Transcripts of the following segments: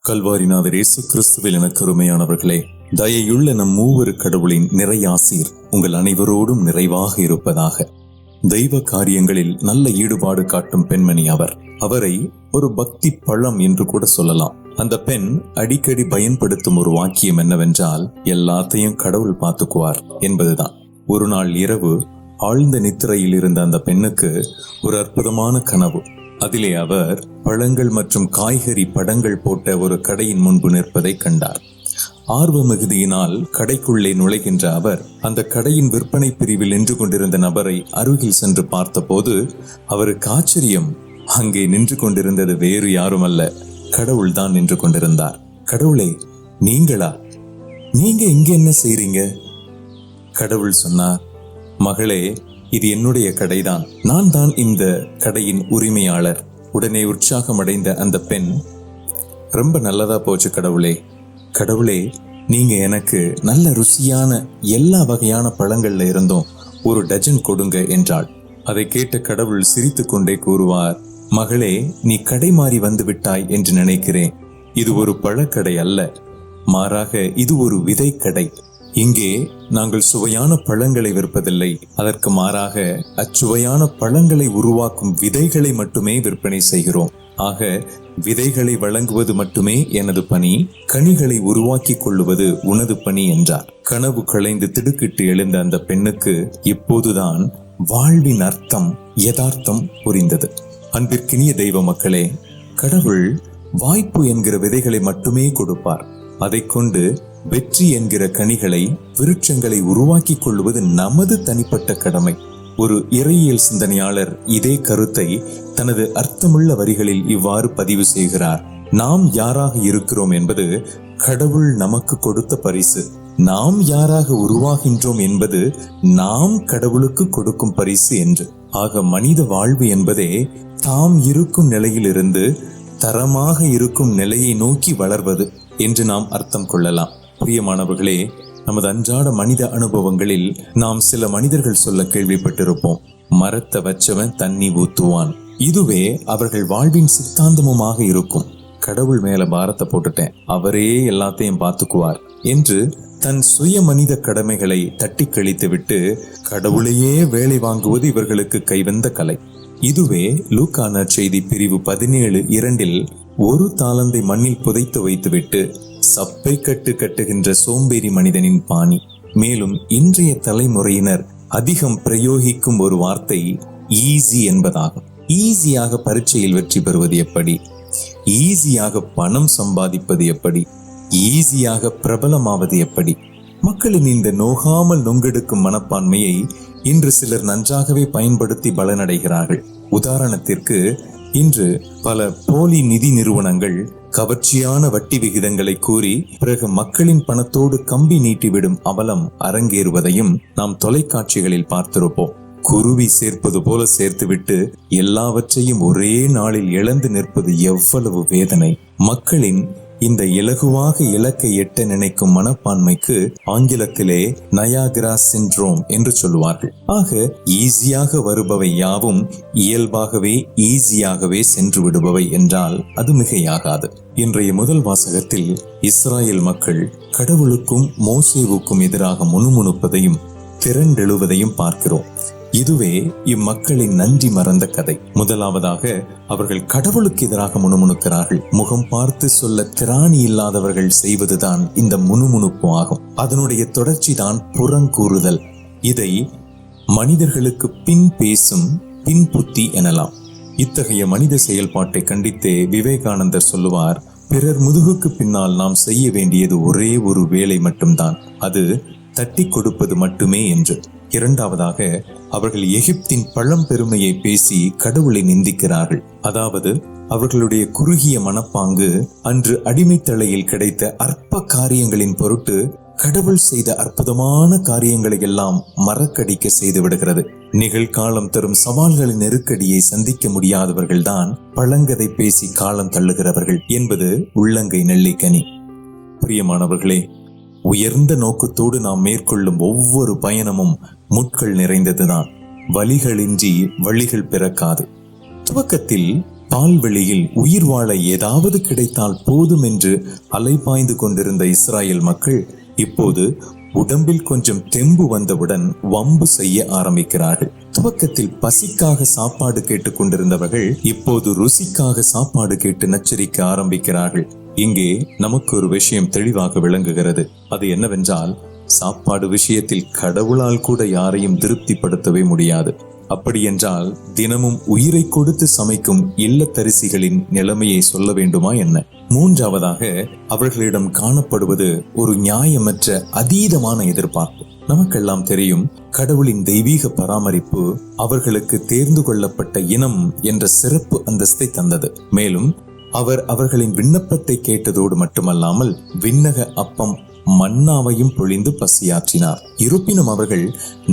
கல்வாரிநாதர் இயேசு கிறிஸ்துவில் எனக்கு அருமையானவர்களே, தயையுள்ள நம் மூவரு கடவுளின் நிறையாசீர் உங்கள் அனைவரோடும் நிறைவாக இருப்பதாக. தெய்வ காரியங்களில் நல்ல ஈடுபாடு காட்டும் பெண்மணி அவரை ஒரு பக்தி பழம் என்று கூட சொல்லலாம். அந்த பெண் அடிக்கடி பயன்படுத்தும் ஒரு வாக்கியம் என்னவென்றால், எல்லாத்தையும் கடவுள் பார்த்துக்குவார் என்பதுதான். ஒரு நாள் இரவு ஆழ்ந்த நித்திரையில் இருந்த அந்த பெண்ணுக்கு ஒரு அற்புதமான கனவு. அதிலே அவர் பழங்கள் மற்றும் காய்கறி படங்கள் போட்ட ஒரு கடையின் முன்பு நிற்பதை கண்டார். ஆர்வ மிகுதியினால் கடைக்குள்ளே நுழைகின்ற அவர் அந்த கடையின் விற்பனை பிரிவில் நின்று கொண்டிருந்த நபரை அருகில் சென்று பார்த்தபோது அவருக்கு ஆச்சரியம். அங்கே நின்று கொண்டிருந்தது வேறு யாரும் அல்ல, கடவுள் தான் நின்று கொண்டிருந்தார். கடவுளே, நீங்களா? நீங்க இங்க என்ன செய்றீங்க? கடவுள் சொன்னார், மகளே, இது என்னுடைய கடைதான், நான் தான் இந்த கடையின் உரிமையாளர். உடனே உற்சாகம் அடைந்த அந்த பெண், ரொம்ப நல்லதா போச்சு கடவுளே. கடவுளே, நீங்க எனக்கு நல்ல ருசியான எல்லா வகையான பழங்கள்ல இருந்தும் ஒரு டஜன் கொடுங்க என்றாள். அதை கேட்ட கடவுள் சிரித்து கொண்டே கூறுவார், மகளே, நீ கடை மாறி வந்து விட்டாய் என்று நினைக்கிறேன். இது ஒரு பழக்கடை அல்ல, மாறாக இது ஒரு விதை கடை. இங்கே நாங்கள் சுவையான பழங்களை விற்பதில்லை, அதற்கு மாறாக அச்சுவையான பழங்களை உருவாக்கும் விதைகளை மட்டுமே விற்பனை செய்கிறோம். ஆக விதைகளை வழங்குவது மட்டுமே எனது பணி, கனிகளை உருவாக்கி கொள்ளுவது உனது பணி என்றார். கனவு களைந்து திடுக்கிட்டு எழுந்த அந்த பெண்ணுக்கு இப்போதுதான் வாழ்வின் அர்த்தம், யதார்த்தம் புரிந்தது. அன்பிற்கினிய தெய்வ மக்களே, கடவுள் வாய்ப்பு என்கிற விதைகளை மட்டுமே கொடுப்பார். அதை கொண்டு வெற்றி என்கிற கனிகளை, விருட்சங்களை உருவாக்கி கொள்வது நமது தனிப்பட்ட கடமை. ஒரு இறையியல் சிந்தனையாளர் இதே கருத்தை தனது அர்த்தமுள்ள வரிகளில் இவ்வாறு பதிவு செய்கிறார். நாம் யாராக இருக்கிறோம் என்பது கடவுள் நமக்கு கொடுத்த பரிசு. நாம் யாராக உருவாகின்றோம் என்பது நாம் கடவுளுக்கு கொடுக்கும் பரிசு என்று. ஆக மனித வாழ்வு என்பதே தாம் இருக்கும் நிலையிலிருந்து தரமாக இருக்கும் நிலையை நோக்கி வளர்வது என்று நாம் அர்த்தம் கொள்ளலாம். பிரியமானவர்களே, நமது அன்றாட மனித அனுபவங்களில் நாம் சில மனிதர்கள் சொல்ல கேள்விப்பட்டிருப்போம், மரத்தை வச்சவன் தண்ணி ஊத்துவான். இதுவே அவர்கள் வாழ்வின் சித்தாந்தமுமாக இருக்கும். கடவுள் மேல பாரத்தை போட்டுட்டேன், அவரே எல்லாத்தையும் பார்த்துக்குவார் என்று தன் சுய மனித கடமைகளை தட்டி கழித்து விட்டு கடவுளையே வேலை வாங்குவது இவர்களுக்கு கைவந்த கலை. இதுவே லூக்கா நற்செய்தி பிரிவு 17:2 ஒரு தாளந்தை மண்ணில் புதைத்து வைத்துவிட்டு சப்பை கட்டுகின்ற சோம்பேறி மனிதனின் பாணி. மேலும் இன்றைய தலைமுறையினர் அதிகம் பிரயோகிக்கும் ஒரு வார்த்தை ஈஸி என்பதாகும். ஈஸியாக பரீட்சையில் வெற்றி பெறுவது எப்படி, ஈஸியாக பணம் சம்பாதிப்பது எப்படி, ஈஸியாக பிரபலமாவது எப்படி. மக்களின் இந்த நோகாமல் நொங்கெடுக்கும் மனப்பான்மையை இன்று சிலர் நன்றாகவே பயன்படுத்தி பலனடைகிறார்கள். உதாரணத்திற்கு, இன்று பல போலி நிதி நிறுவனங்கள் கவர்ச்சியான வட்டி விகிதங்களை கூறி பிறகு மக்களின் பணத்தோடு கம்பி நீட்டிவிடும் அவலம் அரங்கேறுவதையும் நாம் தொலைக்காட்சிகளில் பார்த்திருப்போம். குருவி சேர்ப்பது போல சேர்த்துவிட்டு எல்லாவற்றையும் ஒரே நாளில் இழந்து நிற்பது எவ்வளவு வேதனை. மக்களின் இந்த இலகுவாக இலக்கை எட்ட நினைக்கும் மனப்பான்மைக்கு ஆங்கிலத்திலே நயாகரா சிண்ட்ரோம் என்று சொல்லுவார்கள். ஆக ஈஸியாக வருபவை யாவும் இயல்பாகவே ஈஸியாகவே சென்று விடுபவை என்றால் அது மிகையாகாது. இன்றைய முதல் வாசகத்தில் இஸ்ராயேல் மக்கள் கடவுளுக்கும் மோசேவுக்கும் எதிராக முணுமுணுப்பதையும் திரண்டெழுவதையும் பார்க்கிறோம். இதுவே இம்மக்களின் நன்றி மறந்த கதை. முதலாவதாக அவர்கள் கடவுளுக்கு எதிராக முணுமுணுக்கிறார்கள். முகம் பார்த்து சொல்ல திராணி இல்லாதவர்கள் செய்வதுதான் இந்த முணுமுணுப்பு ஆகும். அதனுடைய தொடர்ச்சி தான் புறங்கூறுதல். இதை மனிதர்களுக்கு பின் பேசும் பின் புத்தி எனலாம். இத்தகைய மனித செயல்பாட்டை கண்டித்தே விவேகானந்தர் சொல்லுவார், பிறர் முதுகுக்கு பின்னால் நாம் செய்ய வேண்டியது ஒரே ஒரு வேலை மட்டும்தான், அது தட்டி கொடுப்பது மட்டுமே என்று. இரண்டாவதாக அவர்கள் எகிப்தின் பழம்பெருமையை பேசி கடவுளை நிந்திக்கிறார்கள். அதாவது அவர்களுடைய குறுகிய மனப்பாங்கு அன்று அடிமைத்தலையில் கிடைத்த அற்ப காரியங்களின் பொருட்டு கடவுள் செய்த அற்புதமான காரியங்களை எல்லாம் மறக்கடிக்க செய்து விடுகிறது. நிகழ்காலம் தரும் சவால்களின் நெருக்கடியை சந்திக்க முடியாதவர்கள்தான் பழங்கதை பேசி காலம் தள்ளுகிறவர்கள் என்பது உள்ளங்கை நெல்லிக்கனி. பிரியமானவர்களே, உயர்ந்த நோக்கத்தோடு நாம் மேற்கொள்ளும் ஒவ்வொரு பயணமும் முட்கள் நிறைந்ததுதான். வழிகளின்றி வழிகள் பிறக்காது. துவக்கத்தில் பால்வெளியில் உயிர் வாழ ஏதாவது கிடைத்தால் போதும் என்று அலைபாய்ந்து கொண்டிருந்த இஸ்ராயேல் மக்கள் இப்போது உடம்பில் கொஞ்சம் தெம்பு வந்தவுடன் வம்பு செய்ய ஆரம்பிக்கிறார்கள். துவக்கத்தில் பசிக்காக சாப்பாடு கேட்டுக் கொண்டிருந்தவர்கள் இப்போது ருசிக்காக சாப்பாடு கேட்டு நச்சரிக்க ஆரம்பிக்கிறார்கள். இங்கே நமக்கு ஒரு விஷயம் தெளிவாக விளங்குகிறது. அது என்னவென்றால், சாப்பாடு விஷயத்தில் கடவுளால் கூட யாரையும் திருப்திப்படுத்தவே முடியாது. அப்படி என்றால் தினமும் உயிரை கொடுத்து சமைக்கும் இல்லத்தரிசிகளின் நிலைமையை சொல்ல வேண்டுமா என்ன? மூன்றாவதாக, அவர்களிடம் காணப்படுவது ஒரு நியாயமற்ற அதீதமான எதிர்பார்ப்பு. நமக்கெல்லாம் தெரியும், கடவுளின் தெய்வீக பராமரிப்பு அவர்களுக்கு தேர்ந்து கொள்ளப்பட்ட இனம் என்ற சிறப்பு அந்தஸ்தை தந்தது. மேலும் அவர் அவர்களின் விண்ணப்பத்தை கேட்டதோடு மட்டுமல்லாமல் விண்ணக அப்பம் மன்னாவையும் பொழிந்து பசியாற்றினார். இருப்பினும் அவர்கள்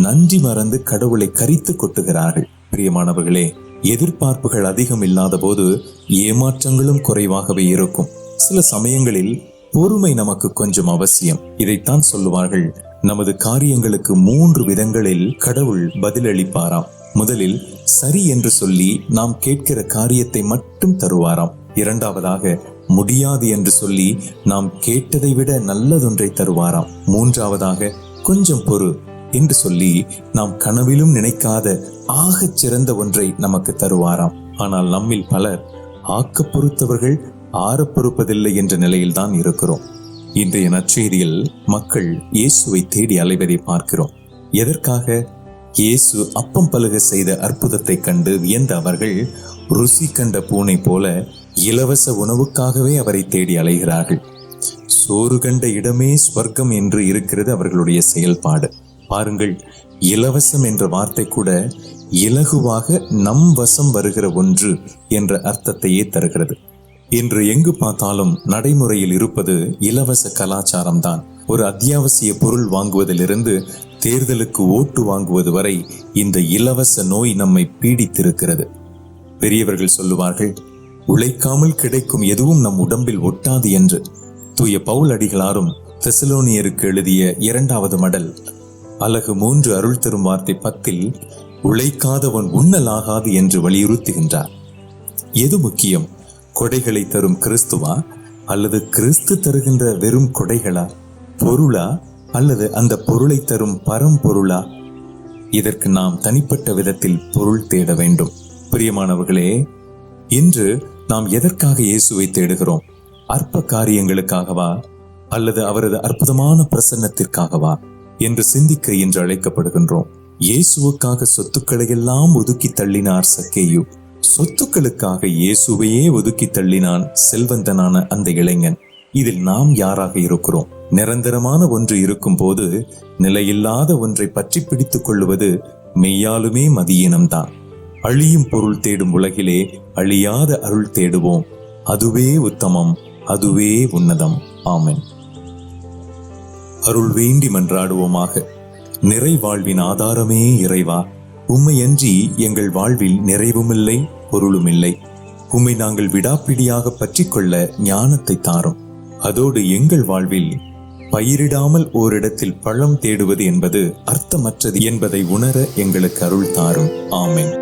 நன்றி மறந்து கடவுளை கரித்து கொட்டுகிறார்கள். பிரியமானவர்களே, எதிர்பார்ப்புகள் அதிகம் இல்லாத போது ஏமாற்றங்களும் குறைவாகவே இருக்கும். சில சமயங்களில் பொறுமை நமக்கு கொஞ்சம் அவசியம். இதைத்தான் சொல்லுவார்கள், நமது காரியங்களுக்கு 3 விதங்களில் கடவுள் பதிலளிப்பாராம். முதலில் சரி என்று சொல்லி நாம் கேட்கிற காரியத்தை மட்டும் தருவாராம். இரண்டாவதாக, முடியாது என்று சொல்லி நாம் கேட்டதை விட நல்லதொன்றை தருவாராம். மூன்றாவதாக, கொஞ்சம் பொறு என்று சொல்லி நாம் கனவிலும் நினைக்காத ஆகச் சிறந்த ஒன்றை நமக்கு தருவாராம். ஆனால் நம்மில் பலர் ஆக்க பொறுத்தவர்கள் ஆற பொறுப்பதில்லை என்ற நிலையில்தான் இருக்கிறோம். இன்றைய நற்செய்தியில் மக்கள் இயேசுவை தேடி அலைவதை பார்க்கிறோம். எதற்காக? இயேசு அப்பம் பலக செய்த அற்புதத்தை கண்டு வியந்த அவர்கள் ருசி கண்ட பூனை போல இலவச உணவுக்காகவே அவரை தேடி அலைகிறார்கள். சோறு கண்ட இடமே ஸ்வர்க்கம் என்று இருக்கிறது அவர்களுடைய செயல்பாடு. பாருங்கள், இலவசம் என்ற வார்த்தை கூட இலகுவாக நம் வசம் வருகிற ஒன்று என்ற அர்த்தத்தையே தருகிறது. இன்று எங்கு பார்த்தாலும் நடைமுறையில் இருப்பது இலவச கலாச்சாரம்தான். ஒரு அத்தியாவசிய பொருள் வாங்குவதிலிருந்து தேர்தலுக்கு ஓட்டு வாங்குவது வரை இந்த இலவச நோய் நம்மை பீடித்திருக்கிறது. பெரியவர்கள் சொல்லுவார்கள், உழைக்காமல் கிடைக்கும் எதுவும் நம் உடம்பில் ஒட்டாது என்று. தூய பவுல் அடிகளாரும் தெசலோனியருக்கு எழுதிய 2வது மடல் அலகு 3 அருள் தரும் வார்த்தை 10 உழைக்காதவன் உண்ணலாகாது என்று வலியுறுத்துகின்றார். எது முக்கியம்? கொடைகளை தரும் கிறிஸ்துவா அல்லது கிறிஸ்து தருகின்ற வெறும் கொடைகளா? பொருளா அல்லது அந்த பொருளை தரும் பரம்பொருளா? இதற்கு நாம் தனிப்பட்ட விதத்தில் பொருள் தேட வேண்டும். பிரியமானவர்களே, இன்று நாம் எதற்காக இயேசுவை தேடுகிறோம்? அற்ப காரியங்களுக்காகவா அல்லது அவரது அற்புதமான பிரசன்னத்திற்காகவா என்று சிந்திக்க இன்று அழைக்கப்படுகின்றோம். இயேசுவுக்காக சொத்துக்களை எல்லாம் ஒதுக்கி தள்ளினார் சக்கேயு. சொத்துக்களுக்காக இயேசுவையே ஒதுக்கி தள்ளினான் செல்வந்தனான அந்த இளைஞன். இதில் நாம் யாராக இருக்கிறோம்? நிரந்தரமான ஒன்று இருக்கும் போது நிலையில்லாத ஒன்றை பற்றி பிடித்துக் கொள்ளுவது மெய்யாலுமே மதியீனம்தான். அழியும் பொருள் தேடும் உலகிலே அழியாத அருள் தேடுவோம். அதுவே உத்தமம், அதுவே உன்னதம். ஆமென். அருள் வேண்டி மன்றாடுவோமாக. நிறை வாழ்வின் ஆதாரமே இறைவா, உம்மையன்றி எங்கள் வாழ்வில் நிறைவுமில்லை, பொருளுமில்லை. உம்மை நாங்கள் விடாப்பிடியாக பற்றி கொள்ள ஞானத்தை தாரும். அதோடு எங்கள் வாழ்வில் பயிரிடாமல் ஓரிடத்தில் பழம் தேடுவது என்பது அர்த்தமற்றது என்பதை உணர எங்களுக்கு அருள் தாரும். ஆமென்.